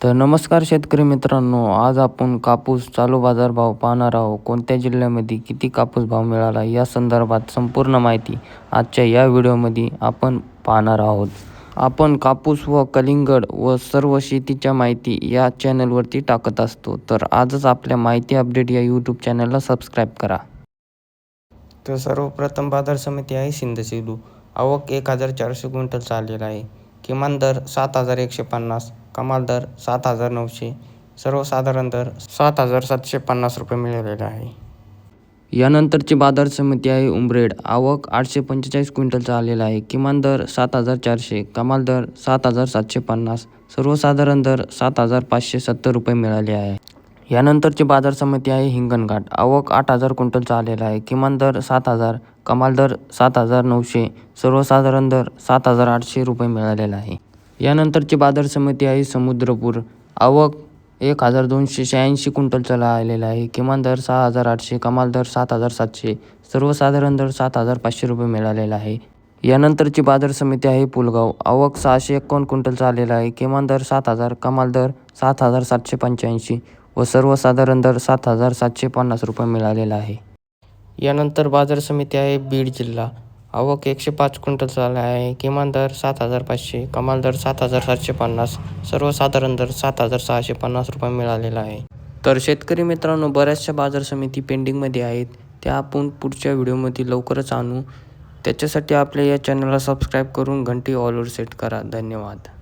तर नमस्कार शेतकरी मित्रांनो, आज आपण कापूस चालू बाजारभाव पाहणार आहोत. कोणत्या जिल्ह्यामध्ये किती कापूस भाव मिळाला या संदर्भात संपूर्ण माहिती आजच्या या व्हिडिओमध्ये आपण पाहणार आहोत. आपण कापूस व कलिंगड व सर्व शेतीच्या माहिती या चॅनलवरती टाकत असतो. तर आजच आपल्या माहिती अपडेट या यूट्यूब चॅनलला सबस्क्राईब करा. तर सर्वप्रथम बाजार समिती आहे सिंदखेड. आवक 1400 क्विंटल आलेला आहे. किमान दर 7150, कमाल दर 7900, सर्वसाधारण दर 7750 रुपये मिळालेला आहे. यानंतरची बाजार समिती आहे उमरेड. आवक 845 क्विंटलचा आलेला आहे. किमान दर 7400, कमाल दर 7750, सर्वसाधारण दर 7570 रुपये मिळाले आहे. यानंतरची बाजार समिती आहे हिंगणघाट. आवक 8000 क्विंटलचा आलेला आहे. किमान दर 7000, कमाल दर 7900, सर्वसाधारण दर 7800 रुपये मिळालेला आहे. यानंतरची बाजार समिती आहे समुद्रपूर. आवक 1286 क्विंटलचा आलेला आहे. किमान दर 6800, कमाल दर 7700, सर्वसाधारण दर 7500 रुपये मिळालेला आहे. यानंतरची बाजार समिती आहे पुलगाव. आवक 651 क्विंटलचा आलेला आहे. किमान दर 7000, कमाल दर 7785 व सर्वसाधारण दर 7750 रुपये मिळालेला आहे. यानंतर बाजार समिती आहे बीड जिल्हा. आवक 105 क्विंटलचा आहे. किमान दर 7500, कमाल दर 7750, सर्वसाधारण दर 7650 रुपये मिळालेला आहे. तर शेतकरी मित्रांनो, बऱ्याचशा बाजार समिती पेंडिंगमध्ये आहेत. त्या आपण पुढच्या व्हिडिओमध्ये लवकरच आणू. त्याच्यासाठी आपल्या या चॅनलला सबस्क्राईब करून घंटी ऑलवर सेट करा. धन्यवाद.